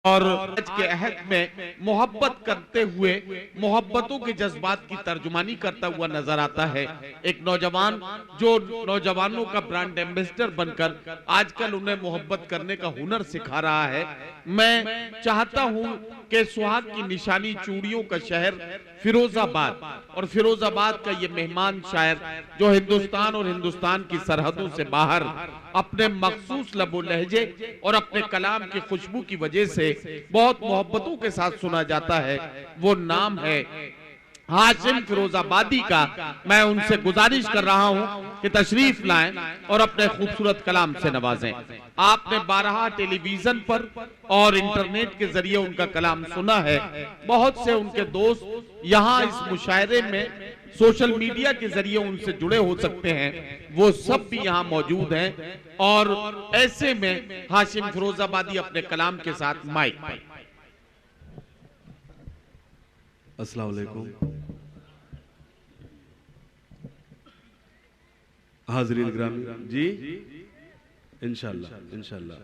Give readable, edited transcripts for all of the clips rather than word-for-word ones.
और आज के अहद में मोहब्बत करते हुए मोहब्बतों के जज्बात की तर्जुमानी करता हुआ नजर आता है एक नौजवान जो नौजवानों का ब्रांड एम्बेसडर बनकर आजकल उन्हें मोहब्बत करने का हुनर सिखा रहा है। मैं चाहता हूं कि सुहाग की निशानी चूड़ियों का शहर फिरोजाबाद और फिरोजाबाद का ये मेहमान शायर जो हिंदुस्तान और हिंदुस्तान की सरहदों से बाहर अपने मखसूस लबो लहजे और अपने कलाम की खुशबू की वजह से बहुत मोहब्बतों के साथ सुना जाता है, वो नाम है हाशिम फिरोजाबादी का। मैं उनसे गुजारिश कर रहा हूं कि तशरीफ लाएं और अपने खूबसूरत कलाम से नवाजें। आपने बारहा टेलीविजन पर और इंटरनेट के जरिए उनका कलाम सुना है। बहुत से उनके दोस्त यहाँ इस मुशायरे में सोशल मीडिया के जरिए उनसे जुड़े हो सकते हैं, वो सब भी यहाँ मौजूद हैं और ऐसे में हाशिम फिरोजाबादी अपने कलाम के साथ माइक पर। अस्सलाम वालेकुम हाज़रीन ग्रामी जी, इंशाल्लाह इंशाल्लाह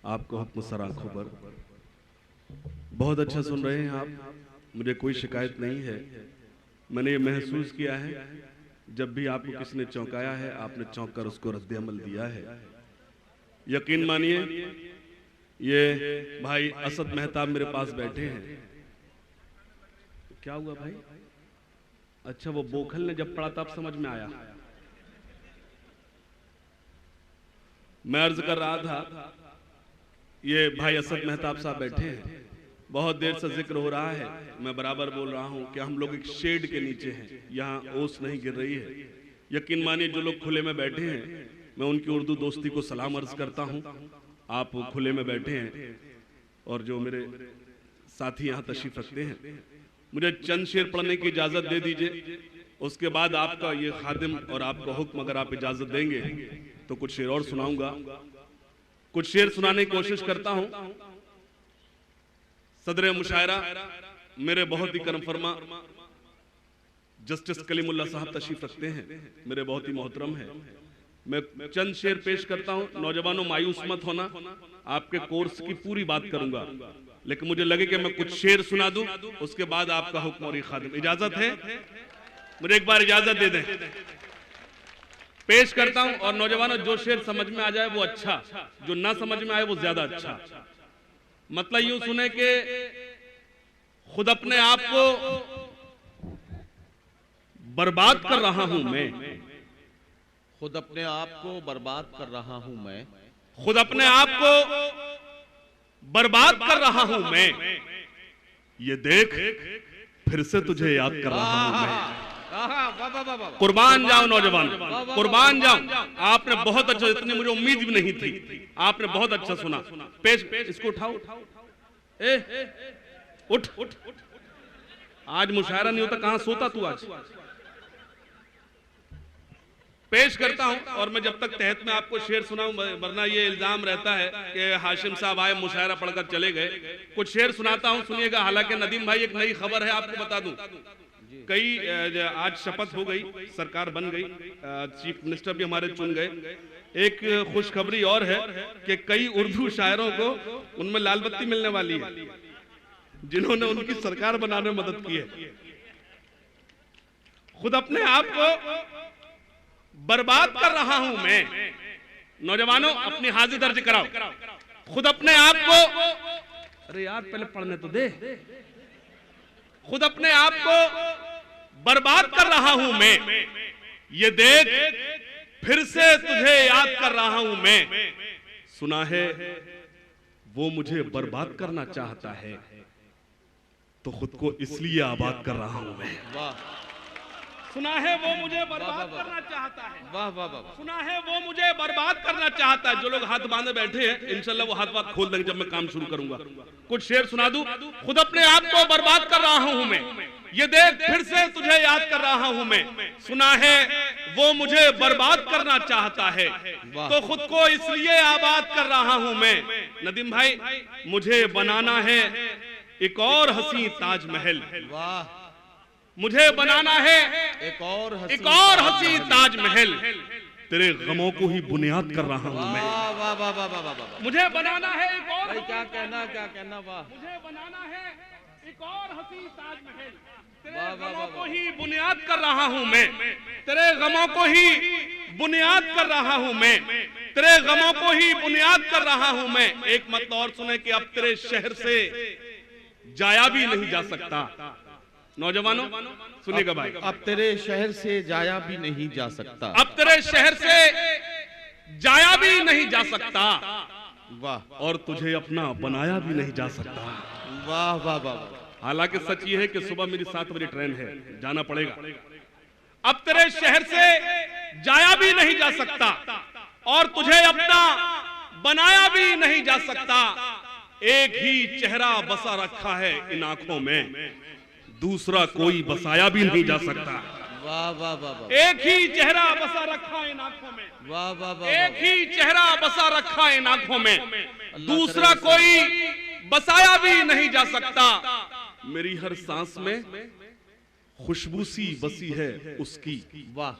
आपको हुक्म सर आंखों पर। बहुत अच्छा सुन रहे हैं आप, मुझे कोई शिकायत नहीं है। मैंने ये महसूस किया है जब भी आपको किसी ने चौंकाया है, आपने चौंक कर उसको रद्द अमल दिया है। यकीन मानिए ये भाई असद मेहताब मेरे पास बैठे हैं। क्या हुआ भाई? अच्छा, वो बोखल ने जब पढ़ा तब समझ में आया। मैं अर्ज कर रहा था ये भाई असद मेहताब साहब बैठे हैं, बहुत देर से जिक्र हो रहा है, मैं बराबर बोल रहा हूं कि हम लोग एक शेड के नीचे हैं, यहाँ ओस नहीं गिर रही है। यकीन मानिए जो लोग खुले में बैठे हैं, मैं उनकी उर्दू दोस्ती को सलाम अर्ज करता हूं। आप खुले में बैठे हैं और जो मेरे साथी यहाँ तशरीफ रखते हैं, मुझे चंद शेर पढ़ने की इजाजत दे दीजिए। उसके बाद आपका ये खादिम और आपका हुक्म अगर आप इजाजत देंगे तो कुछ शेर और सुनाऊंगा। कुछ शेर सुनाने की कोशिश करता हूं। सदर मुशायरा मेरे बहुत ही करम फरमा जस्टिस कलीमुल्लाह साहब तशरीफ रखते हैं, मेरे बहुत ही मोहतरम है। मैं चंद शेर पेश करता हूं। नौजवानों मायूस मत होना, आपके कोर्स की पूरी बात करूंगा, लेकिन मुझे लगे कि मैं कुछ शेर सुना दूं, उसके बाद आपका हुक्म और खादिम। इजाजत है? मुझे एक बार इजाजत दे दें, पेश करता हूं। और नौजवानों जो शेर समझ में आ जाए वो अच्छा, जो ना समझ में आए वो ज्यादा अच्छा। मतलब यूं सुने कि खुद अपने आप को बर्बाद कर रहा हूं मैं, खुद अपने आप को बर्बाद कर रहा हूं मैं, खुद अपने आप को बर्बाद कर रहा हूं मैं, ये देख फिर से तुझे याद कर रहा हूं मैं। कुर्बान जाऊं नौजवान, कुर्बान जाऊं। आपने बहुत अच्छा, इतनी मुझे उम्मीद भी नहीं थी, आपने बहुत अच्छा सुना। पेश इसको उठाओ, उठ। आज मुशायरा नहीं होता, कहां सोता तू आज? पेश करता हूं। और मैं जब तक तहत में आपको शेर सुनाऊं, वरना ये इल्जाम रहता है कि हाशिम साहब आए मुशायरा पढ़कर चले गए। कुछ शेर सुनाता हूं, सुनिएगा। हालांकि नदीम भाई एक नई खबर है आपको बता दूं, कई आज शपथ हो गई, सरकार बन गई, चीफ मिनिस्टर भी हमारे चुन गए। एक खुशखबरी और है कि कई उर्दू शायरों को उनमें लाल बत्ती मिलने वाली है, जिन्होंने उनकी सरकार बनाने में मदद की है। खुद अपने आप को बर्बाद कर रहा हूं मैं। नौजवानों अपनी हाजिर दर्ज कराओ। खुद अपने आप को, अरे यार पहले पढ़ने तो दे। खुद अपने आप को बर्बाद कर रहा हूं मैं, ये देख फिर से तुझे याद कर रहा हूं मैं। सुना है वो मुझे बर्बाद करना चाहता है, तो खुद को इसलिए आबाद कर रहा हूं मैं। सुना है वो मुझे बर्बाद करना चाहता है, वाह वाह वाह। सुना है वो मुझे बर्बाद करना चाहता है। जो लोग हाथ बांधे बैठे हैं, इंशाल्लाह वो हाथ खोल देंगे जब मैं काम शुरू करूंगा। कुछ शेर सुना दूं। खुद अपने आप को बर्बाद कर रहा हूं मैं, ये देख फिर से तुझे याद कर रहा हूं मैं। सुना है वो मुझे बर्बाद करना चाहता है, तो खुद को इसलिए आबाद कर रहा हूं मैं। नदीम भाई, मुझे बनाना है एक और हसी ताजमहल, वाह। मुझे बनाना है एक और हसी ताजमहल। तेरे गमों को ही बुनियाद कर रहा हूं मैं। वाह वाह वाह वाह वाह वाह। मुझे बनाना है एक और, भाई क्या कहना वाह। मुझे बनाना है एक और हसीन ताजमहल, तेरे वाह, वाह, गमों वाह, को ही बुनियाद कर रहा हूं मैं, तेरे गमों को ही बुनियाद कर रहा हूं मैं, तेरे गमों को ही बुनियाद कर रहा हूं मैं। एक मतलब और सुने कि अब तेरे शहर से जाया भी नहीं जा सकता। नौजवानों सुनिएगा भाई, अब तेरे शहर से जाया भी नहीं जा सकता। अब तेरे शहर से जाया भी नहीं जा सकता, वाह। और तुझे अपना बनाया भी नहीं जा सकता। वाह वाह वाह। हालांकि सच ये है कि सुबह मेरी 7 बजे ट्रेन है, जाना पड़ेगा। अब तेरे शहर से जाया भी नहीं जा सकता और तुझे अपना बनाया भी नहीं जा सकता। एक ही चेहरा बसा रखा है इन आंखों में, दूसरा कोई बसाया भी नहीं जा सकता। वाह वाह वाह। एक ही चेहरा बसा रखा इन आंखों में, वाह वाह वाह। एक ही चेहरा बसा रखा इन आंखों में, दूसरा कोई बसाया भी नहीं जा सकता। मेरी हर सांस में खुशबू सी बसी है उसकी। वाह।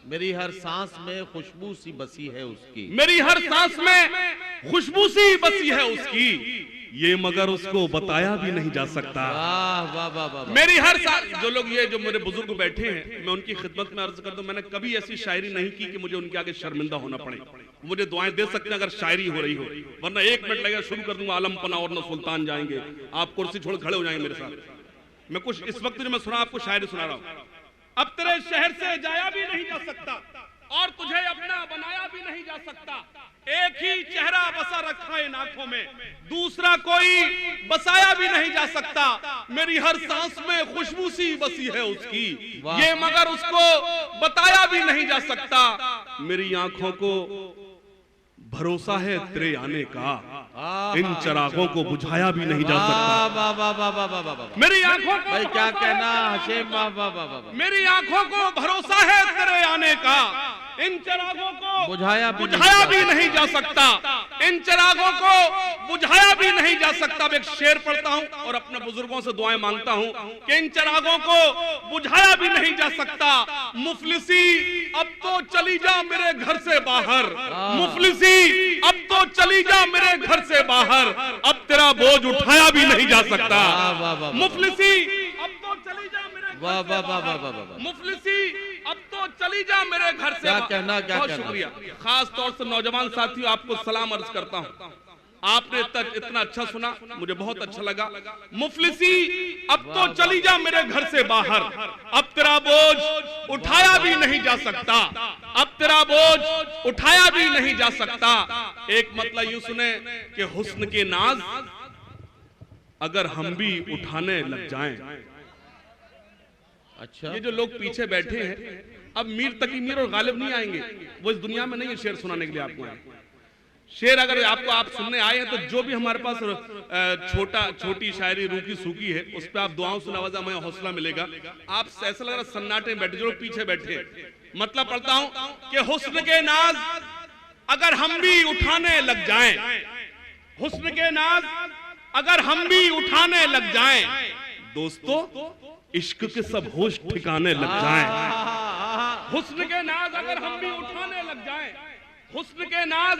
मेरी हर सांस में खुशबू सी बसी है उसकी। मेरी हर सांस में खुशबू सी बसी है उसकी, ये मगर उसको बताया भी नहीं जा सकता। वाह वाह वाह वाह। मेरी हर सांस, जो लोग ये जो मेरे बुजुर्ग बैठे हैं, मैं उनकी खिदमत में अर्ज कर दूं, मैंने कभी ऐसी शायरी नहीं की कि मुझे उनके आगे शर्मिंदा होना पड़े। मुझे दुआएं दे सकते हैं अगर शायरी हो रही हो, वरना 1 मिनट लगेगा शुरू कर दूंगा आलम पना और न सुल्तान जाएंगे, आप कुर्सी छोड़ खड़े हो जाएंगे मेरे साथ। मैं कुछ इस वक्त जो मैं सुना आपको शायरी सुना रहा हूं। अब तेरे शहर से जाया भी नहीं जा सकता और तुझे अपना बनाया भी नहीं जा सकता। एक ही चेहरा बसा रखा है इन आंखों में, दूसरा कोई बसाया भी नहीं जा सकता। मेरी हर सांस में खुशबू सी बसी है उसकी, ये मगर उसको बताया भी नहीं जा सकता। मेरी आंखों को भरोसा है तेरे आने का, इन चिरागों को बुझाया भी नहीं जा सकता। वाह वाह वाह वाह वाह वाह। मेरी आंखों को भाई क्या कहना हशेम। वाह वाह वाह वाह। मेरी आंखों को भरोसा है तेरे आने का, इन चिरागों को बुझाया भी नहीं जा सकता, इन चिरागों को बुझाया भी नहीं जा सकता। अब एक शेर पढ़ता हूं और अपने बुजुर्गों से दुआएं मांगता हूं कि इन चिरागों को बुझाया भी नहीं जा सकता। मुफलिसी अब तो चली जा मेरे घर से बाहर, मुफलिसी अब तो चली जा मेरे घर से बाहर, अब तेरा बोझ उठाया भी नहीं जा सकता। मुफलिसी अब तो चली जा मेरे वाह वाह वाह वाह वाह। मुफलिसी अब तो चली जा मेरे घर से। क्या कहना, क्या बहुत कहना। शुक्रिया। खास तौर से नौजवान साथियों आपको सलाम अर्ज करता हूं, आपने तक इतना अच्छा सुना, मुझे बहुत अच्छा लगा। मुफलिसी अब तो चली जा मेरे घर से बाहर, अब तेरा बोझ उठाया भी नहीं जा सकता, अब तेरा बोझ उठाया भी नहीं जा सकता। एक मतलब यूं सुने कि हुस्न के नाज अगर हम भी उठाने लग जाएं। अच्छा। ये जो लोग पीछे बैठे हैं, अब मीर तकी मीर और गालिब नहीं आएंगे, वो इस दुनिया में नहीं है शेर सुनाने के लिए आपको आए। शेर अगर आपको आप सुनने आए हैं तो जो भी हमारे पास छोटी शायरी रूखी सूखी है उस पर आप दुआओं से नवाजा, हमें हौसला मिलेगा। आप ऐसा लग रहा सन्नाटे में बैठे, जो लोग पीछे बैठे हैं, मतलब पढ़ता हूं कि हुस्न के नाज अगर हम भी उठाने लग जाएं, हुस्न के नाज अगर हम भी उठाने लग जाएं, दोस्तों इश्क के सब होश ठिकाने लग जाएं। हुस्न के नाज अगर हम भी उठाने लग जाएं, हुस्न के नाज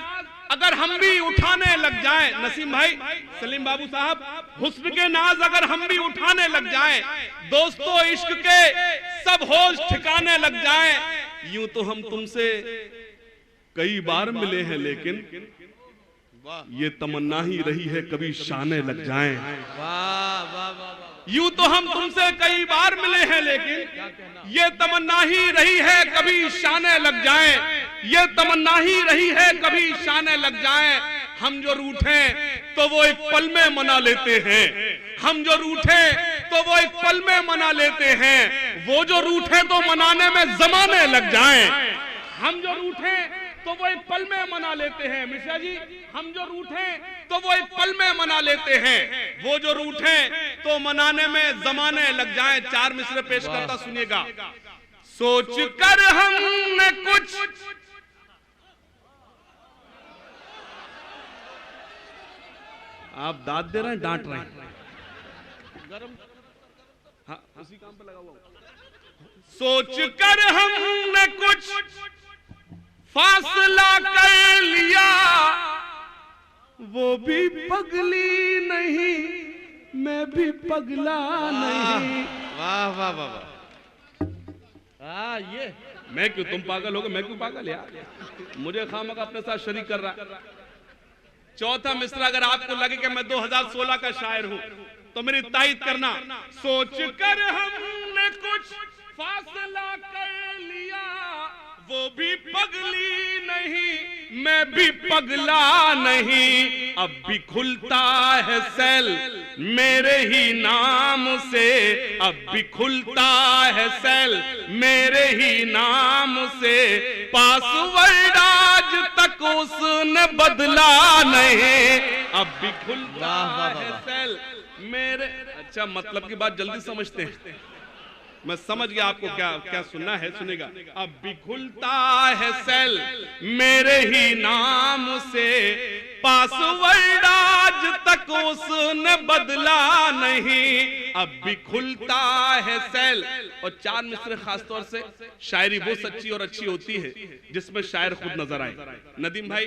अगर हम भी उठाने लग जाएं, नसीम भाई, सलीम बाबू साहब, हुस्न के नाज अगर हम भी उठाने लग जाएं, दोस्तों इश्क के सब होश ठिकाने लग जाएं। यूं तो हम तुमसे कई बार मिले हैं, लेकिन ये तमन्ना ही रही है कभी शाने लग जाएं। वाह वाह वाह। यूं तो हम तुमसे कई बार मिले हैं, लेकिन ये तमन्ना ही रही है कभी शाने लग जाएं, ये तमन्ना ही रही है कभी शाने लग जाएं। हम जो रूठे तो वो एक पल में मना लेते हैं, हम जो रूठे तो वो एक पल में मना लेते हैं, वो जो रूठे तो मनाने में जमाने लग जाएं। हम जो रूठे तो वो एक पल में मना लेते हैं, मिश्रा जी, हम जो रूठे तो वो एक पल में मना लेते हैं, वो जो रूठे तो मनाने में जमाने लग जाएं। 4 मिसरे पेश करता सुनिएगा। सोच कर हमने कुछ आप दाद दे रहे हैं, डांट रहे हैं, हाँ उसी काम पे लगा हुआ। सोच कर हमने कुछ फासला कर लिया वो भी पगली नहीं, मैं भी पगला नहीं। वाह वाह वाह वाह। ये मैं क्यों, तुम पागल हो गए, मैं क्यों पागल यार, मुझे खामखा अपने साथ शरीक कर रहा है। चौथा मिसरा, अगर आपको लगे कि मैं 2016 का शायर हूं तो मेरी तायद करना। सोच कर हमने कुछ फासला कर लिया वो भी पगली नहीं, मैं भी पगला नहीं। अब भी खुलता है सेल मेरे ही नाम से, अब भी खुलता है सेल मेरे ही नाम से। पासवर्ड आज तक उसने बदला नहीं, अब भी खुलता है सेल मेरे। अच्छा, मतलब की बात जल्दी समझते हैं, मैं समझ गया आपको क्या क्या सुनना है, सुनेगा। अब भी खुलता है सेल मेरे ही नाम से, पासवर्ड आज तक उसने बदला नहीं, अब भी खुलता है सेल। और चार मिसरे खासतौर से शायरी वो सच्ची और अच्छी होती है जिसमें शायर खुद नजर आए। नदीम भाई,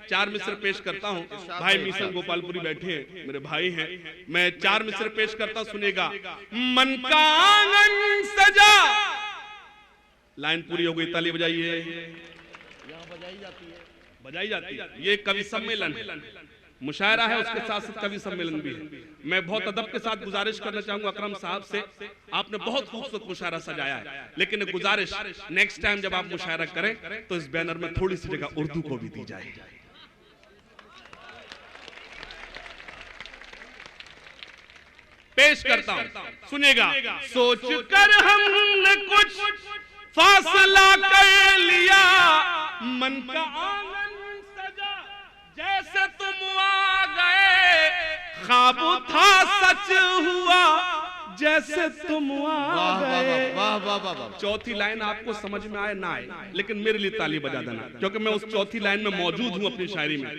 चार मिसरे पेश करता हूँ। भाई मिशन गोपालपुरी बैठे हैं, मेरे भाई हैं। मैं चार मिसरे पेश करता, सुनेगा। मन का आंगन सजा, लाइन पूरी हो गई, ताली बजाइए। बजाई जाती है। ये कवि सम्मेलन है, मुशायरा है, उसके साथ साथ कवि सम्मेलन भी है। मैं बहुत अदब के साथ गुजारिश करना चाहूंगा अकरम साहब से, आपने बहुत खूबसूरत मुशायरा सजाया है, लेकिन गुजारिश नेक्स्ट टाइम जब आप मुशायरा करें तो इस बैनर में थोड़ी सी जगह उर्दू को भी दी जाए। पेश करता हूं, सुनेगा। सोच कर हमने कुछ फासला कर लिया, मन का आंगन सजा जैसे तुम आ गए, ख्वाब था सच हुआ जैसे तुम आ गए। वाह वाह वाह। चौथी लाइन आपको समझ में आए ना आए, लेकिन मेरे लिए ताली बजा देना, क्योंकि मैं उस चौथी लाइन में मौजूद हूं अपनी शायरी में।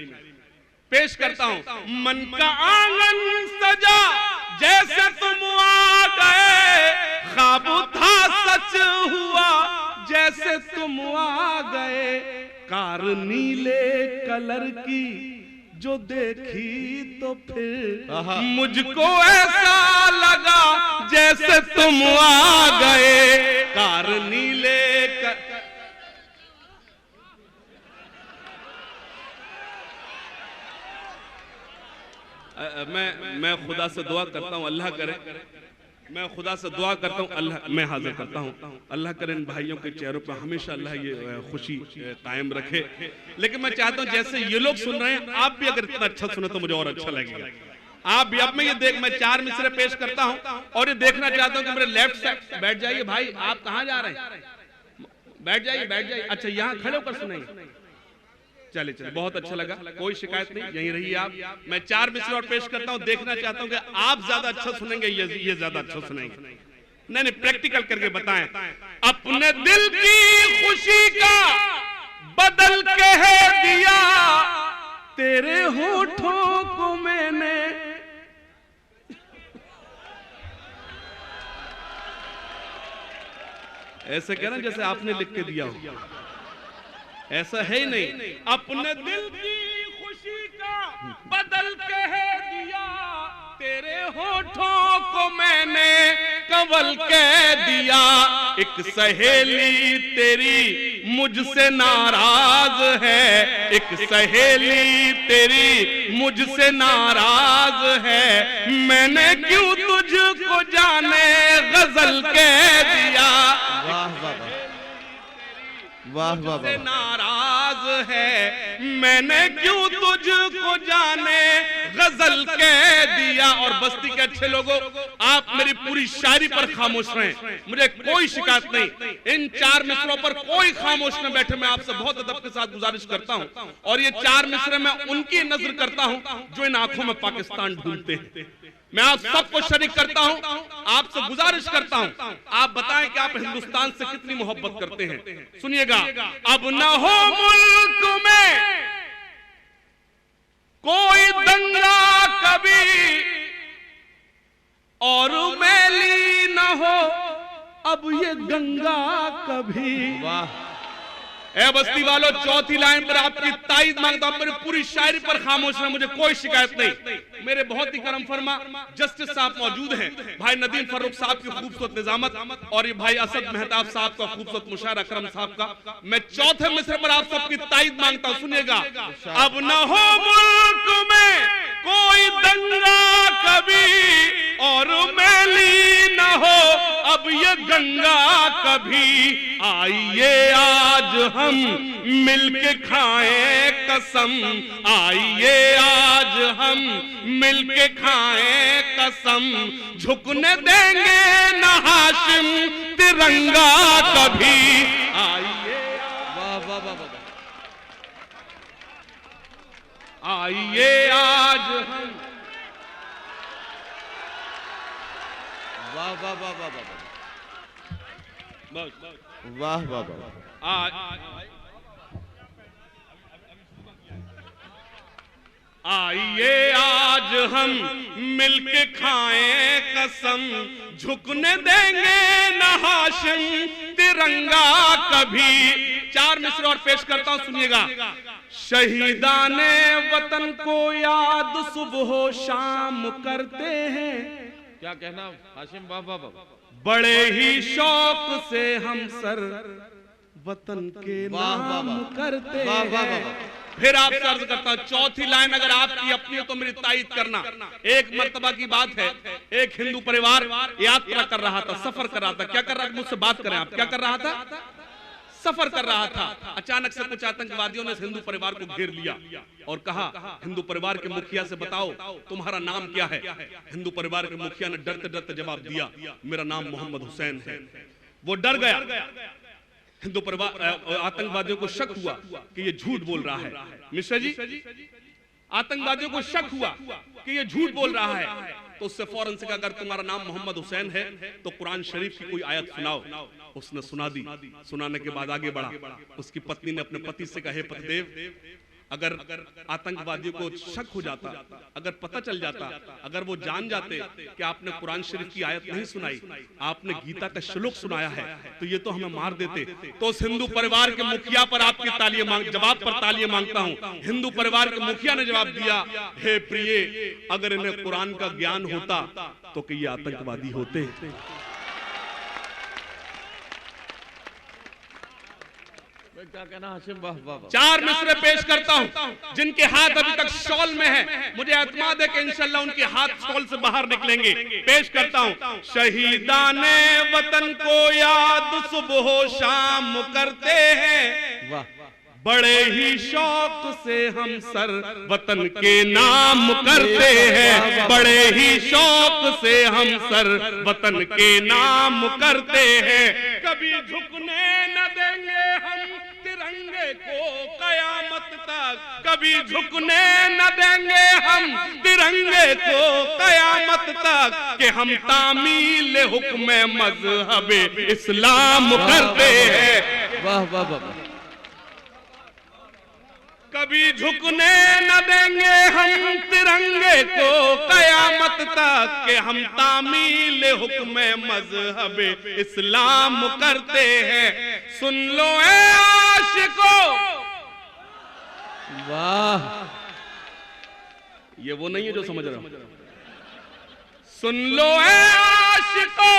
पेश करता हूं। मन का आंगन सजा जैसे तुम आ गए, ख्वाब था सच हुआ जैसे तुम आ गए। कार नीले कलर की जो देखी तो फिर मुझको ऐसा लगा जैसे तुम आ गए। कार नीले मैं खुदा से दुआ करता हूँ, अल्लाह करे, मैं खुदा से दुआ करता हूँ, अल्लाह, मैं हाजिर करता हूँ, अल्लाह करे इन भाइयों के चेहरों पर हमेशा अल्लाह ये खुशी कायम रखे। लेकिन मैं चाहता हूँ जैसे ये लोग सुन रहे हैं, आप भी अगर इतना अच्छा सुने तो मुझे और अच्छा लगेगा। आप भी, अब मैं ये देख, मैं चार मिसरे पेश करता हूँ और ये देखना चाहता हूँ कि मेरे लेफ्ट साइड बैठ जाइए। भाई आप कहाँ जा रहे हैं? बैठ जाइए, बैठ जाइए। अच्छा, यहाँ खड़े होकर सुनाइए। चलिए चलिए, बहुत अच्छा लगा, कोई शिकायत नहीं, यहीं रहिए आप। मैं चार मिसरे और पेश करता हूं, देखना चाहता हूं कि आप ज्यादा अच्छा सुनेंगे ये ज्यादा अच्छा सुनेंगे। नहीं नहीं, प्रैक्टिकल करके बताएं। अपने दिल की खुशी का बदल के है दिया, तेरे होठों को मैंने ऐसे कहना जैसे आपने लिख के दिया हो, ऐसा है ही नहीं। अपने दिल की खुशी का बदल के है दिया, तेरे होठों को मैंने कंवल के दिया। एक सहेली तेरी मुझसे नाराज है, एक सहेली तेरी मुझसे नाराज है, मैंने क्यों तुझको जाने गजल कह दिया। वाह वाह वाह। नाराज है, मैंने क्यों तुझको जाने गजल कह दिया। और बस्ती के अच्छे लोगों, आप मेरी पूरी शायरी पर खामोश रहें, मुझे कोई शिकायत नहीं। इन चार मिसरों पर कोई खामोश न बैठे, मैं आपसे बहुत अदब के साथ गुजारिश करता हूं। और ये चार मिसरे मैं उनकी नजर करता हूं जो इन आंखों में पाकिस्तान ढूंढते हैं। मैं आप सबको शरीक करता हूं, आपसे गुजारिश करता हूं, आप बताएं कि आप हिंदुस्तान से कितनी मोहब्बत करते हैं। सुनिएगा। अब न हो मुल्क में कोई दंगा कभी, और मैली न हो अब ये गंगा कभी। वाह ए बस्ती वालों, चौथी लाइन पर आपकी ताईद मांगता हूं। मेरी पूरी शायरी पर खामोश है, मुझे कोई शिकायत नहीं। मेरे बहुत ही करम फरमा जस्टिस साहब मौजूद हैं, भाई नदीम फर्रुख साहब की खूबसूरत निजामत और ये भाई असद मेहताब साहब का खूबसूरत मुशायरा अकरम साहब का। मैं चौथे मिसरे पर आप सबकी ताईद मांगता हूं, सुनिएगा। अब न हो मुल्क में कोई दंगा कभी और मैली न हो अब ये गंगा कभी। आइए आज हम मिलके खाएं कसम, आइए आज हम मिलके खाएं कसम, झुकने देंगे न हाशिम तिरंगा कभी। आइए, वाह वाह वाह वाह, आइए आज हम, वाह वाह वाह वाह वाह, बस वाह वाह वाह, आइए आज हम मिलके खाएं कसम, झुकने देंगे न हाशिम तिरंगा कभी। चार मिसरे और पेश करता हूं, सुनिएगा। शहीदाने वतन को याद सुबह शाम करते हैं, क्या कहना हाशिम? वाह वाह वाह, बड़े ही शौक से हम सर वतन के वाह वाह नाम वाह, करते वाह वाह हैं। वाह, फिर आपसे अर्ज करता हूं, चौथी लाइन अगर आपकी अपनी हो तो मेरी तायीद करना। एक मर्तबा की बात है, एक हिंदू परिवार यात्रा कर रहा था, सफर कर रहा था। क्या कर रहा था? मुझसे बात करें आप। क्या कर रहा था? सफर कर रहा था। अचानक से कुछ आतंकवादियों ने हिंदू परिवार को घेर लिया और कहा, हिंदू परिवार के मुखिया से बताओ तुम्हारा नाम क्या है। हिंदू परिवार के मुखिया ने डरते डरते जवाब दिया, मेरा नाम मोहम्मद हुसैन है। वो डर गया। हिंदू परिवार आतंकवादियों को शक हुआ कि ये झूठ बोल रहा है। मिश्रा जी, आतंकवादियों को शक हुआ कि ये झूठ बोल रहा है, तो उससे फौरन से कहा, अगर तुम्हारा नाम मोहम्मद हुसैन है तो कुरान शरीफ की कोई आयत सुनाओ। उसने सुना दी। सुनाने के बाद आगे बढ़ा। उसकी पत्नी ने अपने पति से कहा, हे पतिदेव, अगर आतंकवादियों को शक हो जाता, अगर पता चल जाता, अगर वो जान जाते कि आपने कुरान शरीफ की आयत नहीं सुनाई, आपने गीता का श्लोक सुनाया है, तो ये तो हमें मार देते। तो उस हिंदू परिवार के मुखिया पर आपकी जवाब पर तालियां मांगता हूं। हिंदू परिवार के मुखिया ने जवाब दिया, हे प्रिय, अगर इन्हें कुरान का ज्ञान होता तो कि ये आतंकवादी होते। क्या कहना हाशिम? वाह वाह वाह, चार मिसरे पेश करता हूं जिनके हाथ अभी तक शॉल में है। मुझे एतमाद है कि इंशाल्लाह उनके हाथ शॉल से बाहर निकलेंगे। पेश करता हूं। शहीदाने वतन को याद सुबह शाम करते हैं, वाह, बड़े ही शौक से हम सर वतन के नाम करते हैं, बड़े ही शौक से हम सर वतन के नाम करते हैं। कभी झुकने न देंगे हम तिरंगे को कयामत तक, कभी झुकने न देंगे हम तिरंगे को कयामत तक, कि हम तामील हुक्म मजहब इस्लाम करते हैं। वाह वाह वाह, कभी झुकने न देंगे हम तिरंगे को कयामत तक, कि हम तामील हुक्म मजहब इस्लाम करते हैं। सुन लो ए आशिको, वाह, ये वो नहीं है जो समझ रहा हूं। सुन लो ए आशिको,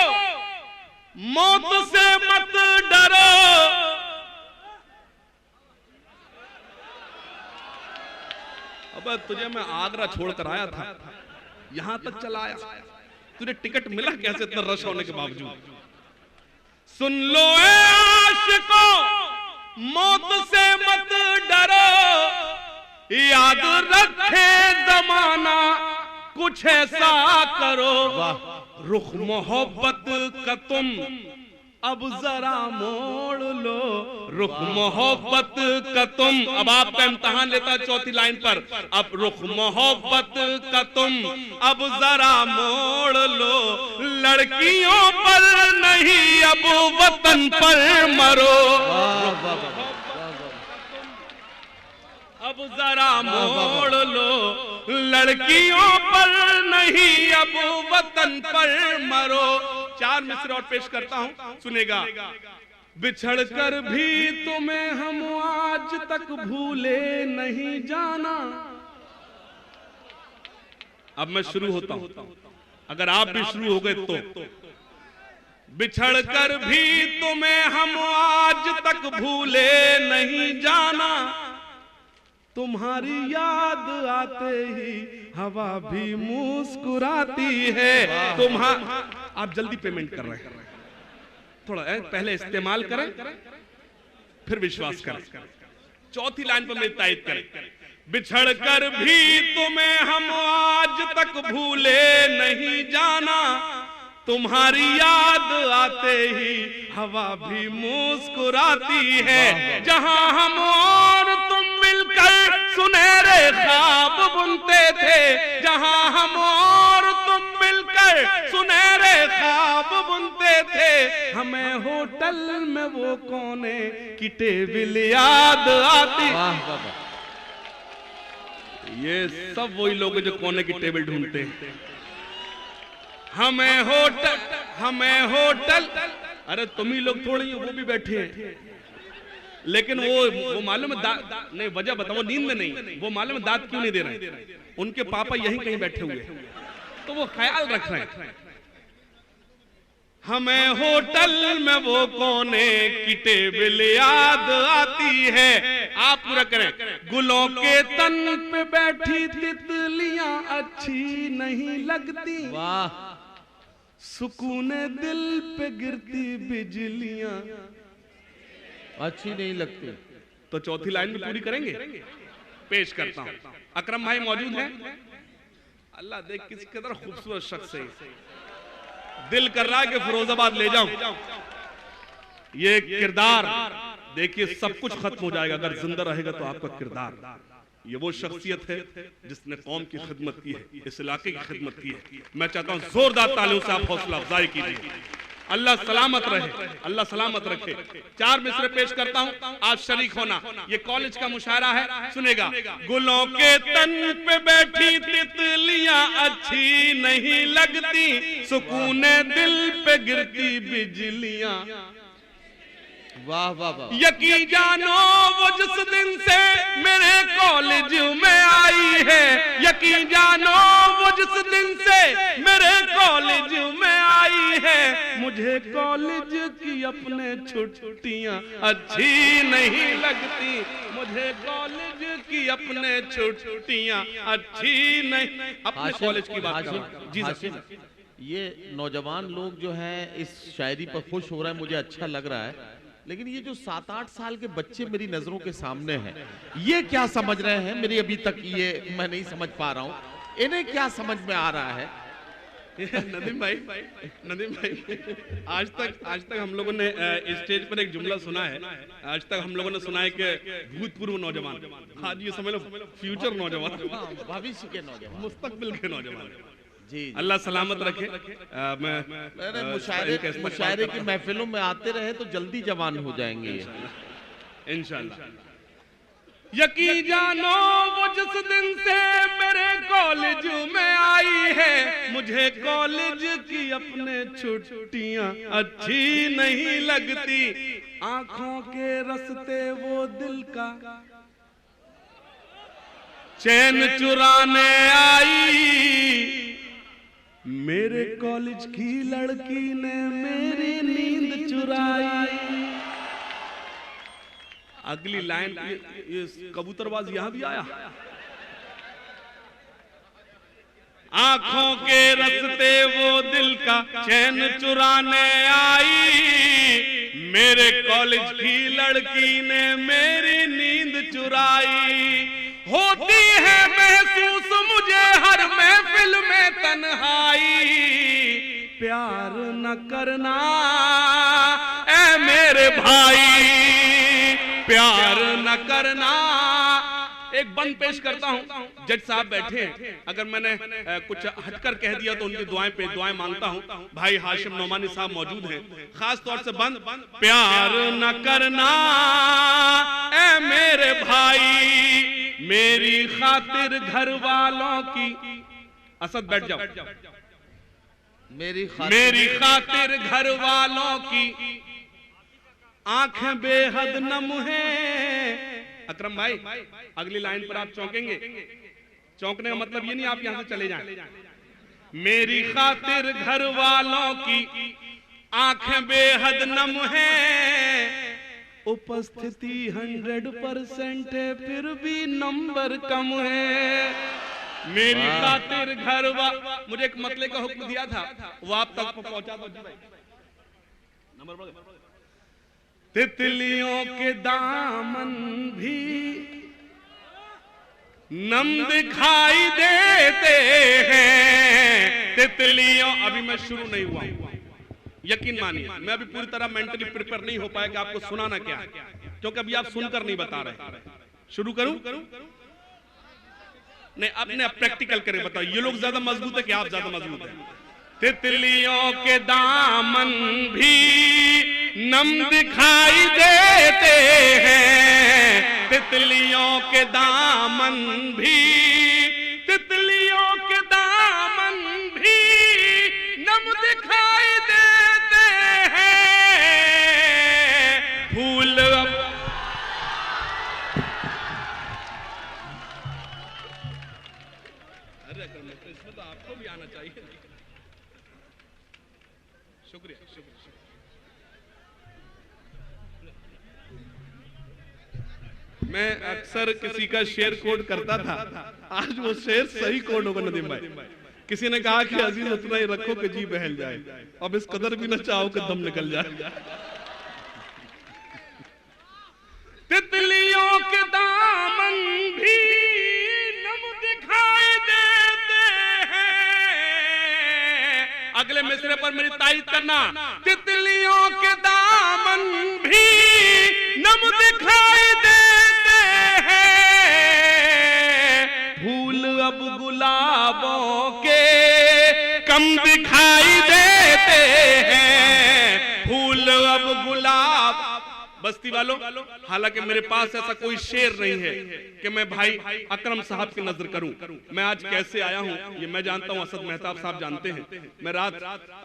मौत से मत डरो, अब तुझे मैं आगरा छोड़कर आया था, यहां तक चला आया, तुझे टिकट मिला कैसे इतना रश होने के बावजूद? सुन लो ए आशिको, मौत से मत डरो, याद रखे जमाना कुछ ऐसा करो, रुख मोहब्बत का तुम अब जरा मोड़ लो, रुख मोहब्बत का तुम। अब आपका इम्तहान लेता चौथी लाइन पर। अब रुख मोहब्बत का तुम अब जरा मोड़ लो, लड़कियों पर नहीं अब वतन पर मरो, अब जरा मोड़ लो, लड़कियों पर नहीं अब वतन पर मरो। चार मिसरे और पेश करता हूं, सुनेगा। बिछड़ कर भी तुम्हें हम आज तक भूले नहीं जाना। अब मैं शुरू होता हूं, अगर आप भी शुरू हो गए तो। बिछड़ कर भी तुम्हें हम आज तक भूले नहीं जाना, तुम्हारी याद आते ही हवा भी मुस्कुराती है। आप जल्दी पेमेंट कर रहे हैं, थोड़ा पहले इस्तेमाल करें फिर विश्वास करें। चौथी लाइन पर मेरी तायद करें। बिछड़ कर भी तुम्हें हम आज तक भूले नहीं जाना, तुम्हारी याद आते ही हवा भी मुस्कुराती है। जहां हम और तुम मिलकर सुनहरे ख्वाब बुनते थे, जहां हम और तुम मिलकर सुनहरे ख्वाब बुनते थे, हमें होटल में वो कोने की टेबल याद आती। ये सब वही लोग जो कोने की टेबल ढूंढते हैं। हमें होटल, अरे तुम ही लोग थोड़ी वो भी बैठे हैं, लेकिन वो मालूम है नहीं, वजह बताओ, नींद में नहीं, वो मालूम है दांत क्यों नहीं दे रहे, उनके पापा यहीं कहीं बैठे हुए तो वो ख्याल रख रहे हैं। हमें होटल में वो कोने की टेबल याद आती है। आप पूरा करें। गुलों के तन पे बैठी तितलियां अच्छी नहीं लगती, वाह। सुकूने दिल पे गिरती बिजलियां अच्छी नहीं लगती। तो चौथी लाइन भी पूरी करेंगे। पेश करता हूं, अकरम भाई मौजूद हैं। अल्लाह देख किस कदर खूबसूरत शख्स है, दिल कर रहा है कि फिरोजाबाद ले जाऊं। ये किरदार देखिए, सब कुछ खत्म हो जाएगा अगर जिंदा रहेगा तो आपका किरदार। ये वो शख्सियत है जिसने कौम की खिदमत की है, इस इलाके की खिदमत की है। मैं चाहता हूं जोरदार तालियों से आप हौसला अफजाई कीजिए। अल्लाह सलामत रहे, अल्लाह सलामत रखे। 4 मिसरे पेश करता हूं, आज शरीक होना। ये कॉलेज का मुशायरा है, सुनेगा। गुलों के तन पे बैठी तितलियां अच्छी नहीं लगती, सुकूने दिल पे गिरती बिजलियां। वाह वाह वाह। यकीन जानो वो जिस दिन से मेरे कॉलेज में आई है, यकीन जानो वो जिस दिन से मेरे कॉलेज में आई है, मुझे कॉलेज की अपने छुट्टियां अच्छी नहीं लगती, मुझे कॉलेज की अपने छुट्टियां अच्छी नहीं। अपने कॉलेज की बात करें जी सर। ये नौजवान लोग जो हैं इस शायरी पर खुश हो रहे हैं, मुझे अच्छा लग रहा है, लेकिन ये जो 7-8 साल के बच्चे मेरी नजरों के सामने हैं, ये क्या समझ रहे हैं, मेरी अभी तक ये मैं नहीं समझ पा रहा हूं, इन्हें क्या समझ में आ रहा है। नदीम भाई, आज तक हम लोगों ने स्टेज पर एक जुमला सुना है, आज तक हम लोगों ने सुना है कि भूतपूर्व नौजवान, आज ये समझ लो फ्यूचर नौजवान, भविष्य के नौजवान, मुस्तकबिल के नौजवान। जी, अल्लाह सलामत रखे। मुशायरे की महफिलों में आते रहे तो जल्दी जवान हो जाएंगे इंशाल्लाह। यकीन जानो वो जिस दिन से मेरे कॉलेज में आई है, मुझे कॉलेज की अपने छुट्टियां अच्छी नहीं लगती, आंखों के रास्ते वो दिल का चैन चुराने आई, मेरे कॉलेज की लड़की ने मेरी नींद चुराई। अगली लाइन ये कबूतरबाज यहां भी आया। आंखों के रास्ते वो दिल का चैन चुराने आई, मेरे कॉलेज की लड़की ने मेरी नींद चुराई। होती है महसूस मुझे हर महफिल में तन्हाई, प्यार न करना ऐ मेरे भाई, प्यार न करना। एक बंद पेश करता हूं, जज साहब बैठे हैं, अगर मैंने कुछ हटकर कह दिया तो उनकी दुआएं मांगता हूं। भाई हाशिम नोमानी साहब मौजूद हैं, खास तौर से बंद। प्यार न करना ऐ मेरे भाई, मेरी खातिर घर वालों की, असद बैठ जाओ, मेरी खातिर घर वालों की आंखें बेहद नम है। अकरम भाई अगली लाइन पर आप चौंकेंगे। चौंकने का मतलब ये नहीं आप यहां से चले जाएं। मेरी खातिर घर वालों की आंखें बेहद नम है, उपस्थिति 100% है फिर भी नंबर कम है। मेरी खातिर घर मुझे एक मतले का हुक्म दिया था, वो आप तक पहुंचा दो। नंबर तितलियों के दामन भी नम दिखाई देते हैं। तितलियों, अभी मैं शुरू नहीं हुआ, यकीन मानिए मैं अभी पूरी तरह मेंटली प्रिपेयर नहीं हो पाया कि आपको सुनाना क्या है, क्योंकि अभी आप सुनकर नहीं बता रहे। शुरू करूं? नहीं, अपने प्रैक्टिकल करें, बताओ ये लोग ज्यादा मजबूत है कि आप ज्यादा मजबूत हैं? तितलियों के दामन भी नम दिखाई देते हैं। तितलियों के दामन भी, तितलियों के दामन भी नम दिखाई देते हैं। फूल इसमें तो आपको भी आना चाहिए। शुक्रिया, शुक्रिया। मैं अक्सर किसी का शेर कोड करता था, आज वो शेर सही कोड होगा नदीम भाई। किसी ने कहा कि अजीज उतना ही रखो कि जी बहल जाए, अब इस कदर भी न चाहो कि दम निकल जाए। तितलियों के दामन भी नम दिखाई देते हैं। अगले मिसरे पर मेरी तारीफ करना। तितलियों के दामन भी नम दिखाई देते हैं। फूल अब गुलाबों के कम दिखाई देते हैं। फूल अब गुलाब, बस्ती वालों, हालांकि मेरे पास ऐसा कोई शेर नहीं है कि मैं भाई अकरम साहब की नजर करूं। मैं आज कैसे आया हूं ये मैं जानता हूं, असद मेहताब साहब जानते हैं। मैं रात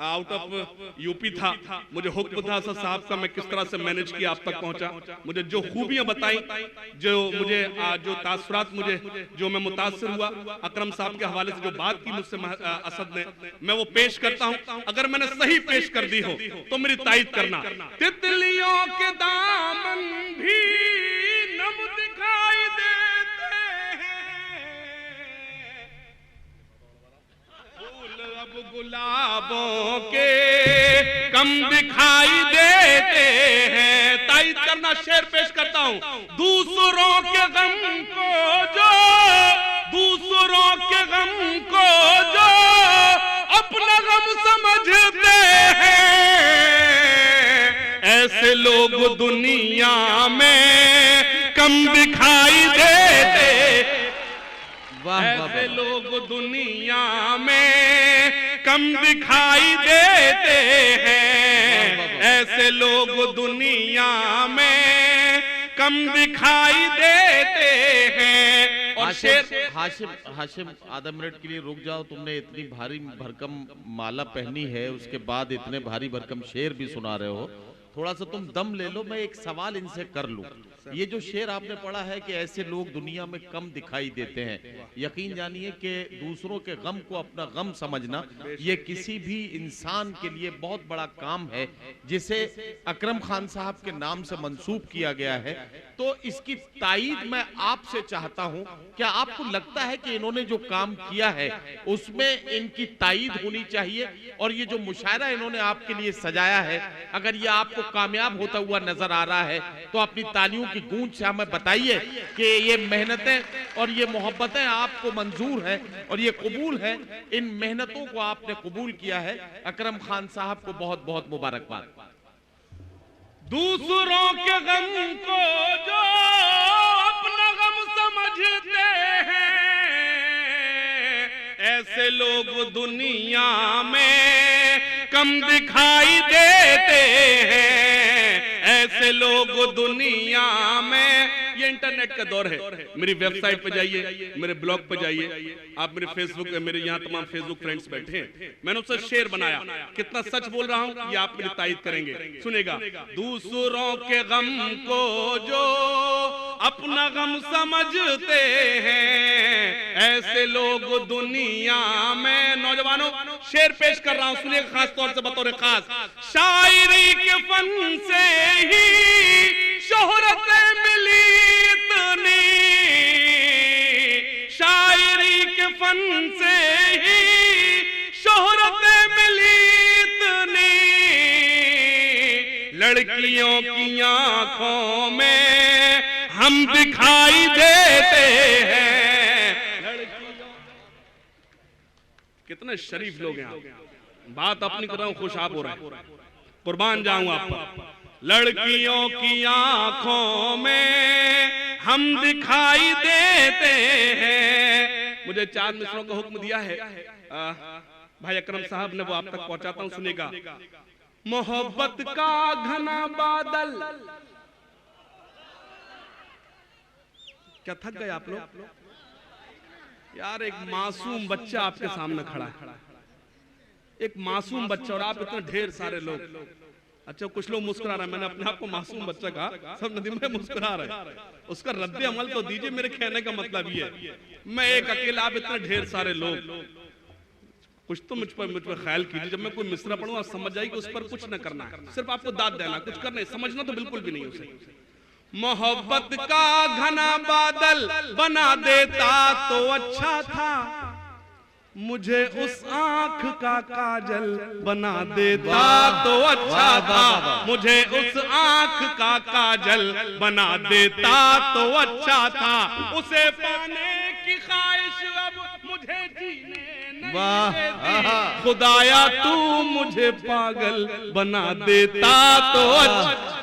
आउट ऑफ यूपी था, मुझे हुक्म था असद साहब का, मैं किस तरह से मैनेज किया आप तक पहुंचा। मुझे जो खूबियां बताई, जो मुझे जो तासुरात मुझे जो मैं मुतासिर हुआ अकरम साहब के हवाले से जो बात की मुझसे असद ने, मैं वो पेश करता हूं। अगर मैंने सही पेश कर दी हो तो मेरी तारीफ करना। तितलियों के दामन भी नम दिखाई देते हैं। फूल अब गुलाबों के कम दिखाई देते हैं। तारीफ करना, शेर पेश करता हूं। दूसरों के गम को जो, दूसरों के गम को जो अपना गम समझते हैं, ऐसे लोग दुनिया में कम दिखाई देते। ऐसे लोग दुनिया में कम दिखाई देते हैं। ऐसे लोग दुनिया में कम दिखाई देते हैं। और हाशिम आधा मिनट के लिए रुक जाओ। तुमने इतनी भारी भरकम माला पहनी है, उसके बाद इतने भारी भरकम शेर भी सुना रहे हो, थोड़ा सा तुम दम ले लो। मैं एक सवाल इनसे कर लूं। ये जो शेर आपने पढ़ा है कि ऐसे लोग दुनिया में कम दिखाई देते हैं, यकीन जानिए कि दूसरों के गम को अपना गम समझना ये किसी भी इंसान के लिए बहुत बड़ा काम है, जिसे अकरम खान साहब के नाम से मंसूब किया गया है। तो इसकी ताईद मैं आपसे चाहता हूं। क्या आपको लगता है कि इन्होंने जो काम किया है उसमें इनकी ताईद होनी चाहिए? और ये जो मुशायरा इन्होंने आपके लिए सजाया है, अगर ये आपको कामयाब होता हुआ नजर आ रहा है तो अपनी तालियों की गूंज से हमें बताइए कि ये मेहनतें और ये मोहब्बतें आपको मंजूर है और ये कबूल है। इन मेहनतों को आपने कबूल किया है। अकरम खान साहब को बहुत बहुत मुबारकबाद। दूसरों के गम को जो अपना गम समझते हैं, ऐसे लोग दुनिया में कम दिखाई देते हैं। ऐसे लोग दुनिया में ये इंटरनेट का दौर है। मेरी वेबसाइट पे जाइए, मेरे ब्लॉग पे जाइए, आप मेरे फेसबुक पे, मेरे यहाँ तमाम फेसबुक फ्रेंड्स बैठे हैं, मैंने उससे शेर बनाया। कितना सच बोल रहा हूँ ये आप मेरी तारीफ करेंगे, सुनेगा। दूसरों के गम को जो अपना गम समझते हैं, ऐसे लोग दुनिया में। नौजवानों, शेर पेश कर रहा हूं, सुनिए, खास तौर से बतौर खास। शायरी के फन से ही शोहरत मिली इतनी, शायरी के फन से ही शोहरत मिली इतनी, लड़कियों की आंखों में हम दिखाई देते हैं। कितने शरीफ लोग हैं। बात अपनी कर रहा हूं, खुश आप हो रहे हैं, कुर्बान जाऊं आप पर। लड़कियों की आंखों में हम दिखाई देते हैं। मुझे 4 मिसरों का हुक्म दिया है भाई अकरम साहब ने, वो आप तक पहुंचाता हूं, सुनेगा। मोहब्बत का घना बादल। क्या थक गए आप लोग यार? एक मासूम बच्चा आपके सामने खड़ा है, एक मासूम बच्चा, और आप इतने ढेर सारे लोग। अच्छा, कुछ लोग मुस्कुरा रहे हैं, मैंने अपने आप को मासूम बच्चा कहा, सब नदी में मुस्कुरा रहे हैं। उसका रद्द अमल तो दीजिए। मेरे कहने का मतलब ये है, मैं एक अकेला, आप इतने ढेर सारे लोग, कुछ तो मुझ पर ख्याल कीजिए। जब मैं कोई मिसरा पढ़ूं, आप समझ जाइए कि उस पर कुछ न करना है, सिर्फ आपको दाद देना, कुछ करना है, समझना तो बिल्कुल भी नहीं उसे। मोहब्बत का घना बादल बना देता तो अच्छा था, मुझे उस आंख का काजल बना देता तो अच्छा था, मुझे उस आंख का काजल बना देता तो अच्छा था, उसे पाने की ख्वाहिश अब मुझे जीने नहीं देती, खुदाया तू मुझे पागल बना देता तो अच्छा।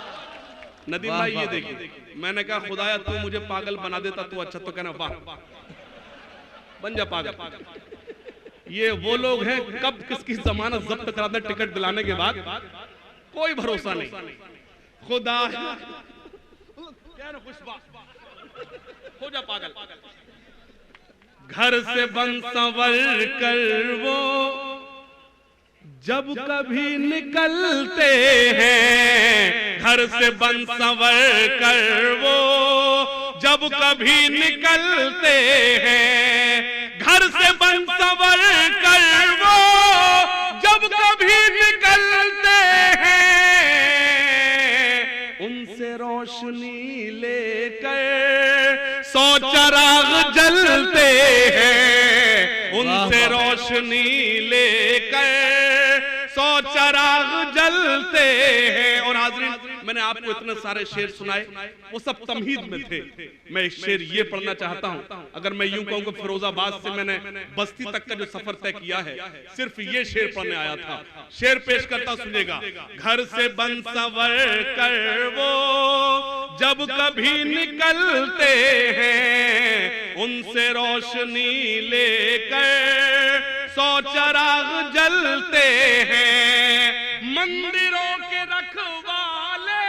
नदीम भाई ये देखिए, मैंने कहा खुदाया तू मुझे पागल बना देता तो अच्छा, तो कहना वाह, बन जा पागल। ये वो लोग हैं, कब किसकी जमानत जब्त करा दे टिकट दिलाने के बाद, कोई भरोसा नहीं। खुदा हो जा पागल। घर से बन संवर कर वो जब कभी निकलते हैं, घर से बन संवर कर वो जब कभी निकलते हैं, घर से बन संवर कर वो जब कभी निकलते हैं, उनसे रोशनी लेकर 100 चिराग जलते हैं, उनसे रोशनी लेकर 100 चिराग जलते हैं। और हाज़रीन, मैंने आपको इतने सारे शेर सुनाए, वो सब तमहीद में थे। मैं एक शेर ये पढ़ना चाहता हूं। अगर मैं यूं कहूं कि फिरोजाबाद से मैंने बस्ती तक का जो सफर तय किया है, सिर्फ ये शेर पढ़ने आया था। शेर पेश करता, सुनेगा। घर से बन संवर कर वो जब कभी निकलते हैं, उनसे रोशनी लेकर 100 चिराग जलते हैं। मंदिरों के रखवाले,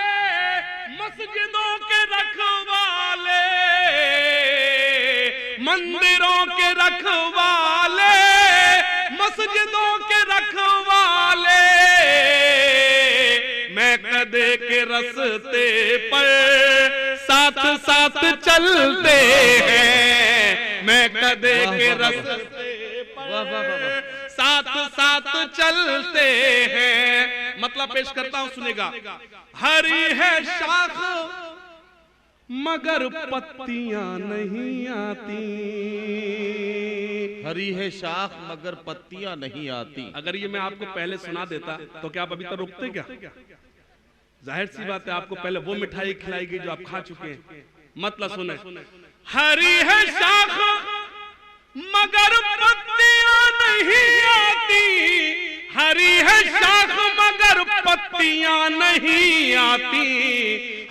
मस्जिदों के रखवाले, मंदिरों के रखवाले, मस्जिदों के रखवाले, मैं कदे के रस्ते पर साथ साथ चलते हैं, मैं कदे के रस्ते साथ साथ चलते हैं। मतलब पेश करता हूं, सुनेगा। हरी है शाख मगर पत्तियां नहीं आती, हरी है शाख मगर पत्तियां नहीं आती। अगर ये मैं आपको पहले सुना देता तो क्या आप अभी तक रुकते क्या? जाहिर सी बात है, आपको पहले वो मिठाई खिलाई गई जो आप खा चुके हैं। मतलब सुने। हरी है शाख मगर पत्तियां नहीं आती, हरी है शाख मगर पत्तियां नहीं आती,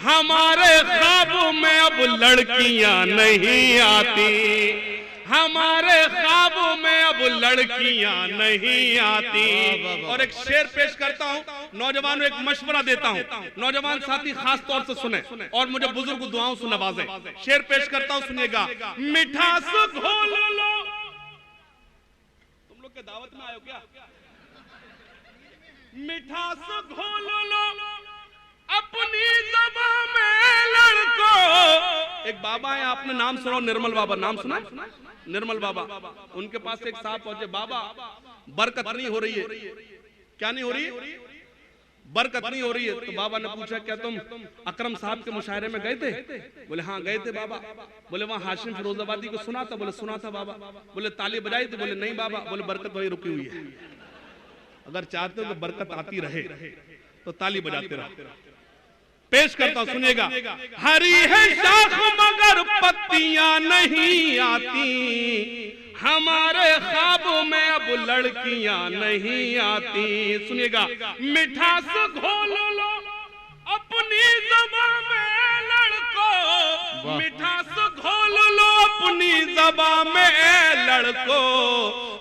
हमारे ख्वाबों में अब लड़कियां नहीं आती, हमारे ख्वाबों में अब लड़कियां नहीं आती। और एक शेर पेश करता हूं, नौजवानों एक मशवरा देता हूँ, नौजवान साथी खास तौर से सुने और मुझे बुजुर्ग दुआओं से नवाजें। शेर पेश करता हूँ, सुनिएगा। मिठास घोल लो, तुम लोग के दावत में आयो क्या? मिठास घोल लो अपनी ज़बान में लड़को। एक बाबा है, आपने नाम सुना, निर्मल बाबा, नाम सुना? निर्मल बाबा, उनके पास एक साहब पहुंचे, बाबा बरकत नहीं हो रही है। क्या नहीं हो रही? बरकत नहीं हो रही है। तो बाबा ने पूछा, क्या तुम अकरम साहब के मुशायरे में गए थे? बोले हाँ गए थे बाबा। बोले वहां हाशिम फिरोजाबादी को सुना था? बोले सुना था बाबा। बोले ताली बजाई थी? बोले नहीं बाबा। बोले बरकत वही रुकी हुई है, अगर चाहते हो कि बरकत आती रहे तो ताली बजाते रहो। पेश करता हूं, सुनिएगा। हरी है शाख मगर पत्तियां नहीं आती, हमारे ख्वाबों में अब लड़कियां नहीं आती। सुनिएगा। मिठास घोल लो अपनी ज़बान में लड़को, मिठास घोल लो अपनी ज़बान में लड़को।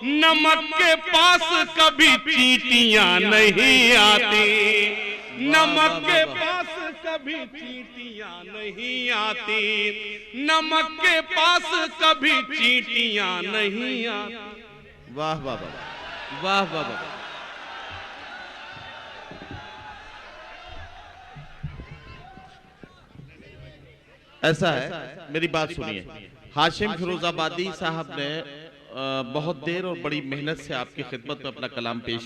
नमक के पास कभी चींटियां नहीं आती, नमक के पास कभी चींटियां नहीं आती, नमक के पास कभी चींटियां नहीं आती। वाह वाह वाह वाह वाह वाह। ऐसा है, मेरी बात सुनिए। हाशिम फिरोजाबादी साहब ने बहुत देर और बड़ी मेहनत से आपकी खिदमत में अपना कलाम पेश